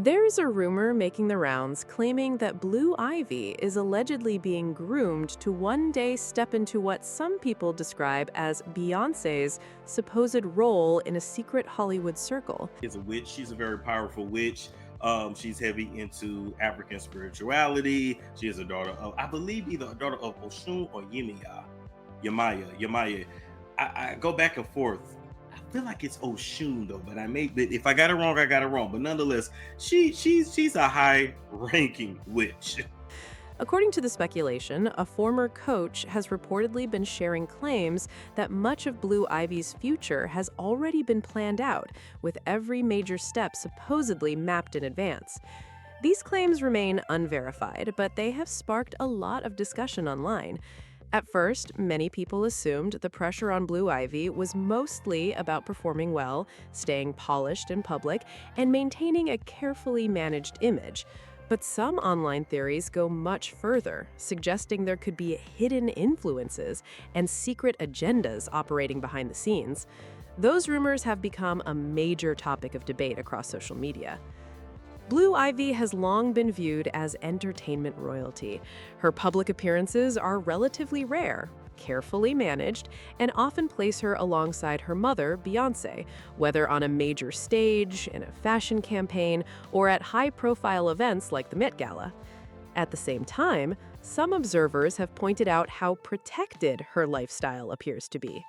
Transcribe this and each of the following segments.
There's a rumor making the rounds claiming that Blue Ivy is allegedly being groomed to one day step into what some people describe as Beyonce's supposed role in a secret Hollywood circle. Is a witch. She's a very powerful witch. She's heavy into African spirituality. She is a daughter of, I believe, either a daughter of Oshun or Yemaya. I go back and forth. I feel like it's Oshun though, but if I got it wrong, I got it wrong. But nonetheless, she's a high-ranking witch. According to the speculation, a former coach has reportedly been sharing claims that much of Blue Ivy's future has already been planned out, with every major step supposedly mapped in advance. These claims remain unverified, but they have sparked a lot of discussion online. At first, many people assumed the pressure on Blue Ivy was mostly about performing well, staying polished in public, and maintaining a carefully managed image. But some online theories go much further, suggesting there could be hidden influences and secret agendas operating behind the scenes. Those rumors have become a major topic of debate across social media. Blue Ivy has long been viewed as entertainment royalty. Her public appearances are relatively rare, carefully managed, and often place her alongside her mother, Beyonce, whether on a major stage, in a fashion campaign, or at high-profile events like the Met Gala. At the same time, some observers have pointed out how protected her lifestyle appears to be.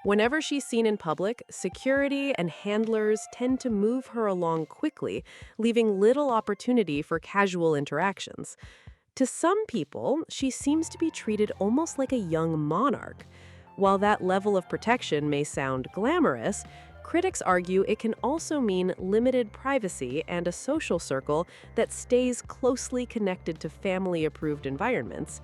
Whenever she's seen in public, security and handlers tend to move her along quickly, leaving little opportunity for casual interactions. To some people, she seems to be treated almost like a young monarch. While that level of protection may sound glamorous, critics argue it can also mean limited privacy and a social circle that stays closely connected to family-approved environments.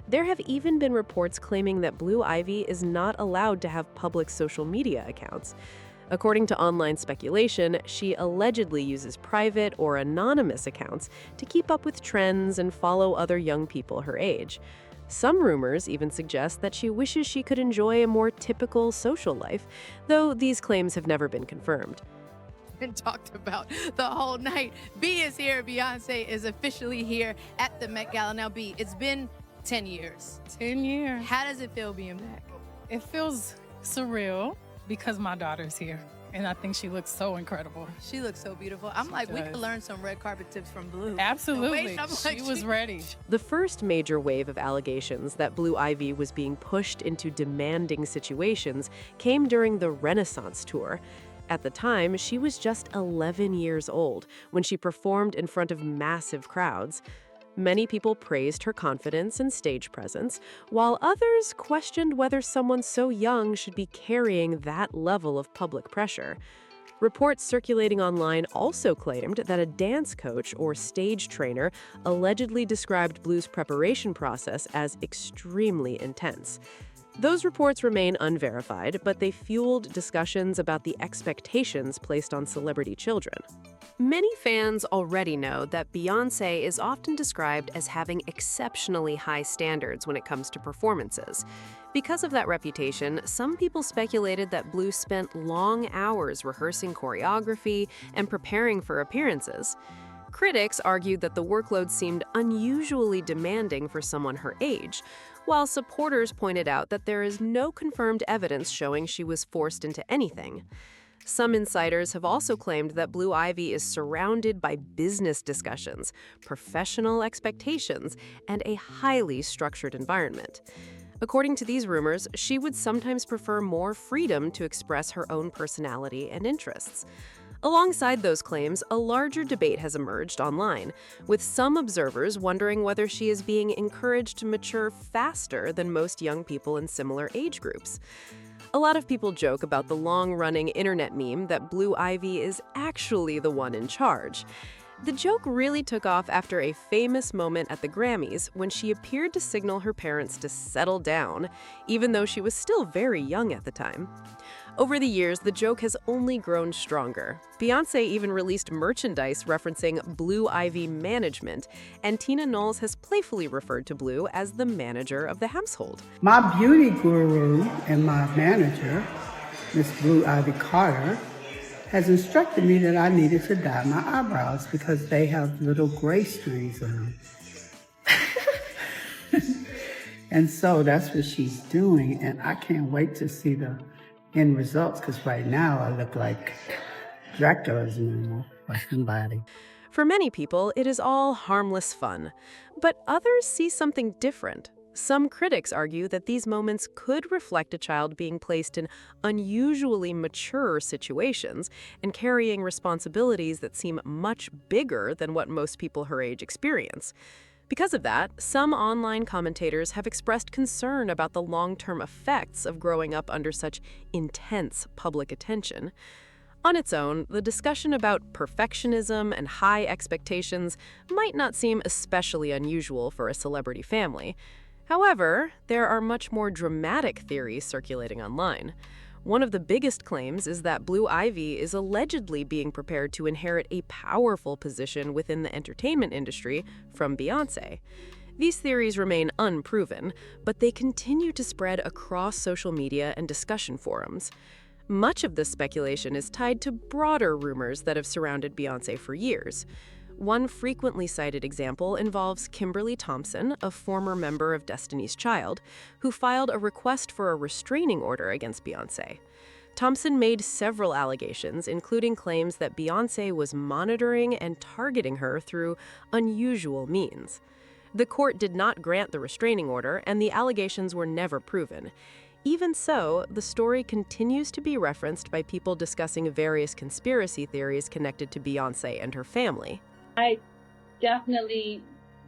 There have even been reports claiming that Blue Ivy is not allowed to have public social media accounts. According to online speculation, she allegedly uses private or anonymous accounts to keep up with trends and follow other young people her age. Some rumors even suggest that she wishes she could enjoy a more typical social life, though these claims have never been confirmed. And talked about the whole night. B is here. Beyonce is officially here at the Met Gala. Now, B, it's been 10 years. 10 years. How does it feel being back? It feels surreal because my daughter's here. And I think she looks so incredible. She looks so beautiful. I'm like, we could learn some red carpet tips from Blue. Absolutely. She was ready. The first major wave of allegations that Blue Ivy was being pushed into demanding situations came during the Renaissance tour. At the time, she was just 11 years old when she performed in front of massive crowds. Many people praised her confidence and stage presence, while others questioned whether someone so young should be carrying that level of public pressure. Reports circulating online also claimed that a dance coach or stage trainer allegedly described Blue's preparation process as extremely intense. Those reports remain unverified, but they fueled discussions about the expectations placed on celebrity children. Many fans already know that Beyonce is often described as having exceptionally high standards when it comes to performances. Because of that reputation, some people speculated that Blue spent long hours rehearsing choreography and preparing for appearances. Critics argued that the workload seemed unusually demanding for someone her age, while supporters pointed out that there is no confirmed evidence showing she was forced into anything. Some insiders have also claimed that Blue Ivy is surrounded by business discussions, professional expectations, and a highly structured environment. According to these rumors, she would sometimes prefer more freedom to express her own personality and interests. Alongside those claims, a larger debate has emerged online, with some observers wondering whether she is being encouraged to mature faster than most young people in similar age groups. A lot of people joke about the long-running internet meme that Blue Ivy is actually the one in charge. The joke really took off after a famous moment at the Grammys when she appeared to signal her parents to settle down, even though she was still very young at the time. Over the years, the joke has only grown stronger. Beyonce even released merchandise referencing Blue Ivy management, and Tina Knowles has playfully referred to Blue as the manager of the household. My beauty guru and my manager, Miss Blue Ivy Carter, has instructed me that I needed to dye my eyebrows because they have little gray streaks in them. And so that's what she's doing, and I can't wait to see the end results, because right now I look like Dracula's normal or somebody. For many people, it is all harmless fun. But others see something different. Some critics argue that these moments could reflect a child being placed in unusually mature situations and carrying responsibilities that seem much bigger than what most people her age experience. Because of that, some online commentators have expressed concern about the long-term effects of growing up under such intense public attention. On its own, the discussion about perfectionism and high expectations might not seem especially unusual for a celebrity family. However, there are much more dramatic theories circulating online. One of the biggest claims is that Blue Ivy is allegedly being prepared to inherit a powerful position within the entertainment industry from Beyonce. These theories remain unproven, but they continue to spread across social media and discussion forums. Much of this speculation is tied to broader rumors that have surrounded Beyonce for years. One frequently cited example involves Kimberly Thompson, a former member of Destiny's Child, who filed a request for a restraining order against Beyonce. Thompson made several allegations, including claims that Beyonce was monitoring and targeting her through unusual means. The court did not grant the restraining order, and the allegations were never proven. Even so, the story continues to be referenced by people discussing various conspiracy theories connected to Beyonce and her family. I definitely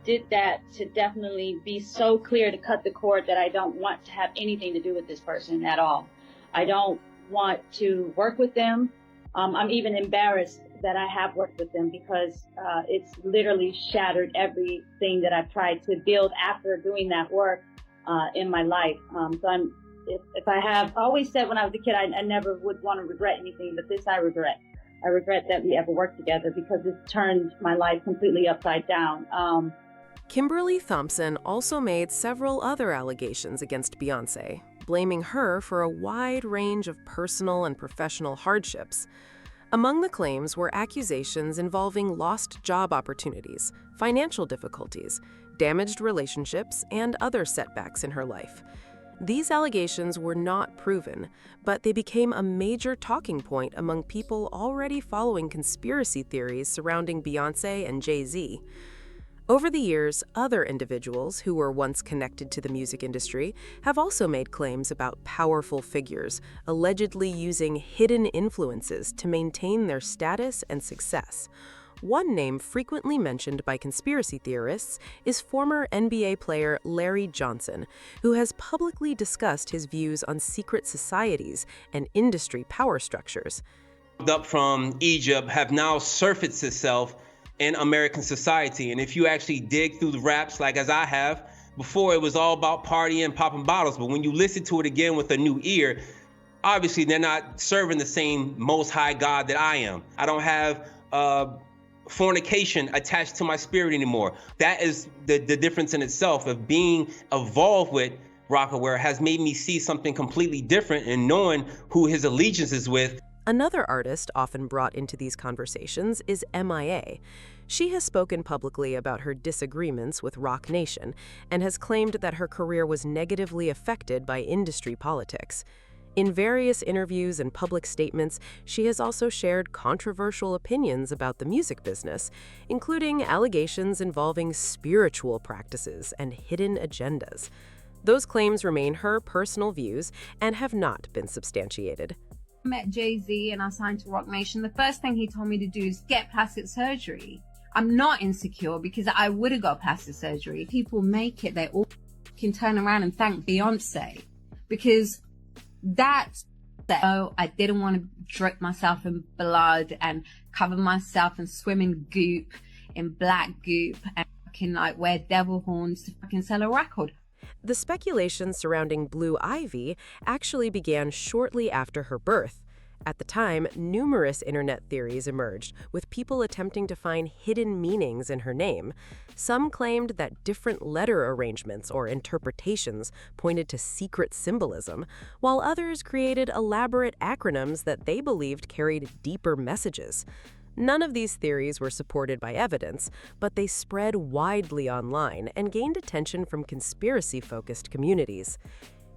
did that to definitely be so clear to cut the cord that I don't want to have anything to do with this person at all. I don't want to work with them. I'm even embarrassed that I have worked with them because it's literally shattered everything that I've tried to build after doing that work in my life. If I have always said when I was a kid, I never would want to regret anything, but this I regret. I regret that we ever worked together because it turned my life completely upside down. Kimberly Thompson also made several other allegations against Beyonce, blaming her for a wide range of personal and professional hardships. Among the claims were accusations involving lost job opportunities, financial difficulties, damaged relationships, and other setbacks in her life. These allegations were not proven, but they became a major talking point among people already following conspiracy theories surrounding Beyonce and Jay-Z. Over the years, other individuals who were once connected to the music industry have also made claims about powerful figures, allegedly using hidden influences to maintain their status and success. One name frequently mentioned by conspiracy theorists is former NBA player Larry Johnson, who has publicly discussed his views on secret societies and industry power structures. Up from Egypt have now surfaced itself in American society. And if you actually dig through the raps, like as I have, before it was all about partying, popping bottles. But when you listen to it again with a new ear, obviously they're not serving the same most high God that I am. I don't have fornication attached to my spirit anymore. That is the difference in itself of being involved with Rockaware has made me see something completely different and knowing who his allegiance is with. Another artist often brought into these conversations is MIA. She has spoken publicly about her disagreements with Roc Nation and has claimed that her career was negatively affected by industry politics. In various interviews and public statements, she has also shared controversial opinions about the music business, including allegations involving spiritual practices and hidden agendas. Those claims remain her personal views and have not been substantiated. I met Jay-Z and I signed to Roc Nation. The first thing he told me to do is get plastic surgery. I'm not insecure because I would have got plastic surgery. People make it, they all can turn around and thank Beyonce because I didn't want to drip myself in blood and cover myself and swim in goop, in black goop, and fucking like wear devil horns to fucking sell a record. The speculation surrounding Blue Ivy actually began shortly after her birth. At the time, numerous internet theories emerged, with people attempting to find hidden meanings in her name. Some claimed that different letter arrangements or interpretations pointed to secret symbolism, while others created elaborate acronyms that they believed carried deeper messages. None of these theories were supported by evidence, but they spread widely online and gained attention from conspiracy-focused communities.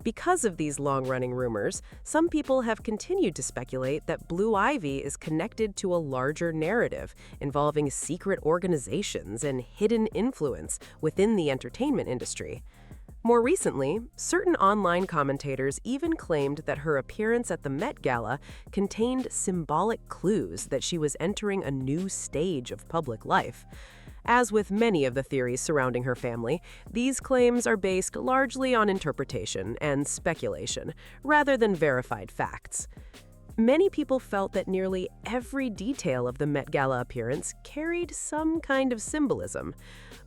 Because of these long-running rumors, some people have continued to speculate that Blue Ivy is connected to a larger narrative involving secret organizations and hidden influence within the entertainment industry. More recently, certain online commentators even claimed that her appearance at the Met Gala contained symbolic clues that she was entering a new stage of public life. As with many of the theories surrounding her family, these claims are based largely on interpretation and speculation, rather than verified facts. Many people felt that nearly every detail of the Met Gala appearance carried some kind of symbolism.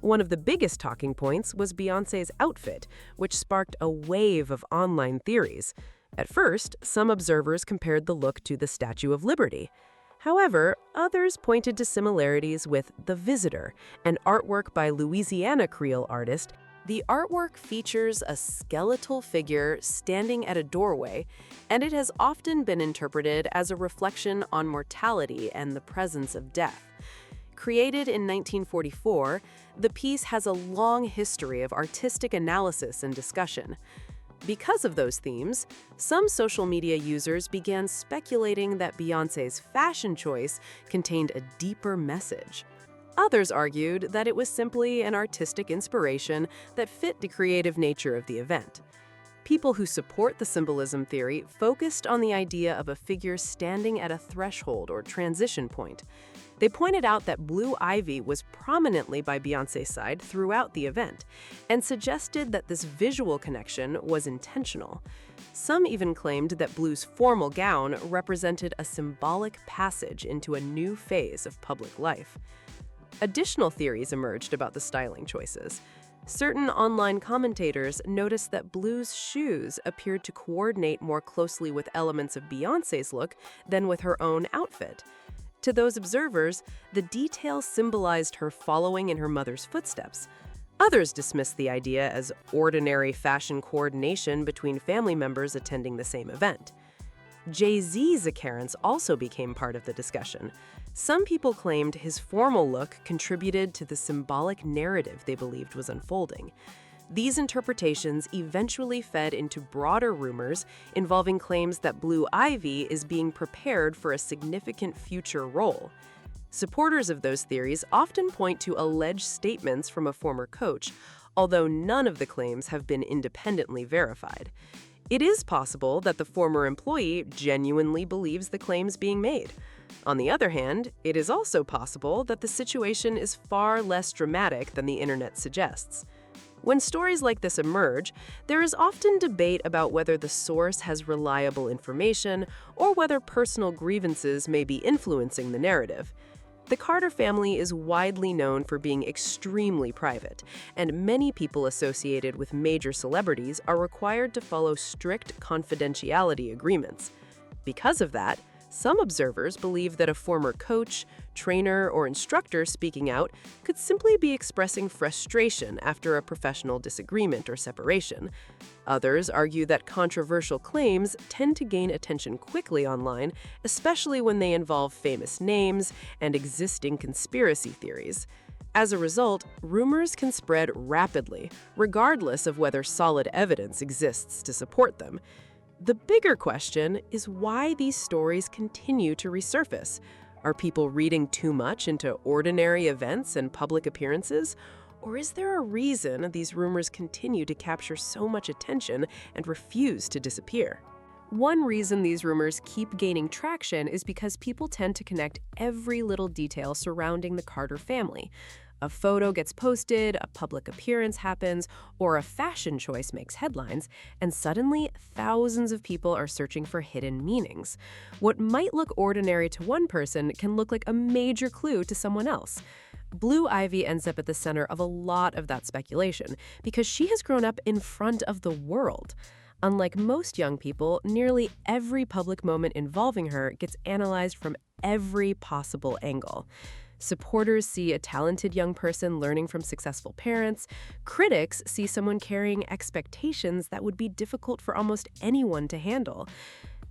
One of the biggest talking points was Beyoncé's outfit, which sparked a wave of online theories. At first, some observers compared the look to the Statue of Liberty. However, others pointed to similarities with The Visitor, an artwork by Louisiana Creole artist. The artwork features a skeletal figure standing at a doorway, and it has often been interpreted as a reflection on mortality and the presence of death. Created in 1944, the piece has a long history of artistic analysis and discussion. Because of those themes, some social media users began speculating that Beyoncé's fashion choice contained a deeper message. Others argued that it was simply an artistic inspiration that fit the creative nature of the event. People who support the symbolism theory focused on the idea of a figure standing at a threshold or transition point. They pointed out that Blue Ivy was prominently by Beyoncé's side throughout the event, and suggested that this visual connection was intentional. Some even claimed that Blue's formal gown represented a symbolic passage into a new phase of public life. Additional theories emerged about the styling choices. Certain online commentators noticed that Blue's shoes appeared to coordinate more closely with elements of Beyoncé's look than with her own outfit. To those observers, the detail symbolized her following in her mother's footsteps. Others dismissed the idea as ordinary fashion coordination between family members attending the same event. Jay-Z's appearance also became part of the discussion. Some people claimed his formal look contributed to the symbolic narrative they believed was unfolding. These interpretations eventually fed into broader rumors involving claims that Blue Ivy is being prepared for a significant future role. Supporters of those theories often point to alleged statements from a former coach, although none of the claims have been independently verified. It is possible that the former employee genuinely believes the claims being made. On the other hand, it is also possible that the situation is far less dramatic than the internet suggests. When stories like this emerge, there is often debate about whether the source has reliable information or whether personal grievances may be influencing the narrative. The Carter family is widely known for being extremely private, and many people associated with major celebrities are required to follow strict confidentiality agreements. Because of that, some observers believe that a former coach, trainer, or instructor speaking out could simply be expressing frustration after a professional disagreement or separation. Others argue that controversial claims tend to gain attention quickly online, especially when they involve famous names and existing conspiracy theories. As a result, rumors can spread rapidly, regardless of whether solid evidence exists to support them. The bigger question is why these stories continue to resurface. Are people reading too much into ordinary events and public appearances? Or is there a reason these rumors continue to capture so much attention and refuse to disappear? One reason these rumors keep gaining traction is because people tend to connect every little detail surrounding the Carter family. A photo gets posted, a public appearance happens, or a fashion choice makes headlines, and suddenly thousands of people are searching for hidden meanings. What might look ordinary to one person can look like a major clue to someone else. Blue Ivy ends up at the center of a lot of that speculation because she has grown up in front of the world. Unlike most young people, nearly every public moment involving her gets analyzed from every possible angle. Supporters see a talented young person learning from successful parents. Critics see someone carrying expectations that would be difficult for almost anyone to handle.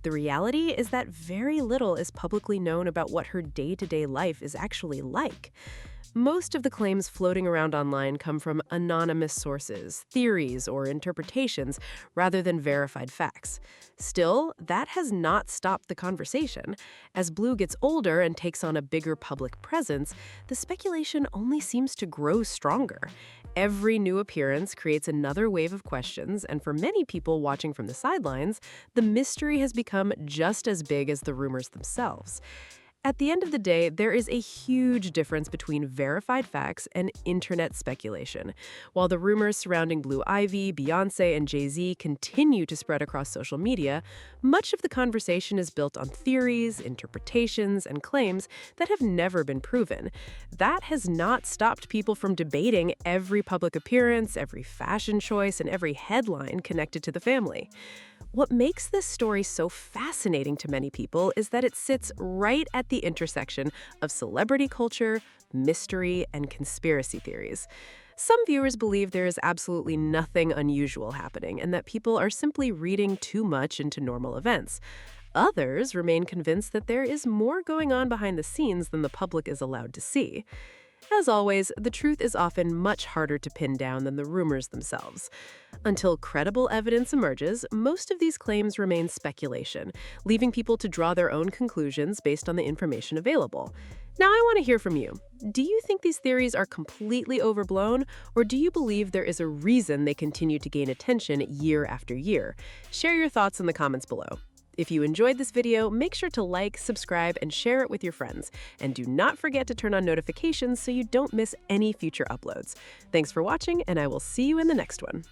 The reality is that very little is publicly known about what her day-to-day life is actually like. Most of the claims floating around online come from anonymous sources, theories, or interpretations rather than verified facts. Still, that has not stopped the conversation. As Blue gets older and takes on a bigger public presence, the speculation only seems to grow stronger. Every new appearance creates another wave of questions, and for many people watching from the sidelines, the mystery has become just as big as the rumors themselves. At the end of the day, there is a huge difference between verified facts and internet speculation. While the rumors surrounding Blue Ivy, Beyonce, and Jay-Z continue to spread across social media, much of the conversation is built on theories, interpretations, and claims that have never been proven. That has not stopped people from debating every public appearance, every fashion choice, and every headline connected to the family. What makes this story so fascinating to many people is that it sits right at the intersection of celebrity culture, mystery, and conspiracy theories. Some viewers believe there is absolutely nothing unusual happening and that people are simply reading too much into normal events. Others remain convinced that there is more going on behind the scenes than the public is allowed to see. As always, the truth is often much harder to pin down than the rumors themselves. Until credible evidence emerges, most of these claims remain speculation, leaving people to draw their own conclusions based on the information available. Now, I want to hear from you. Do you think these theories are completely overblown, or do you believe there is a reason they continue to gain attention year after year? Share your thoughts in the comments below. If you enjoyed this video, make sure to like, subscribe, and share it with your friends. And do not forget to turn on notifications so you don't miss any future uploads. Thanks for watching, and I will see you in the next one.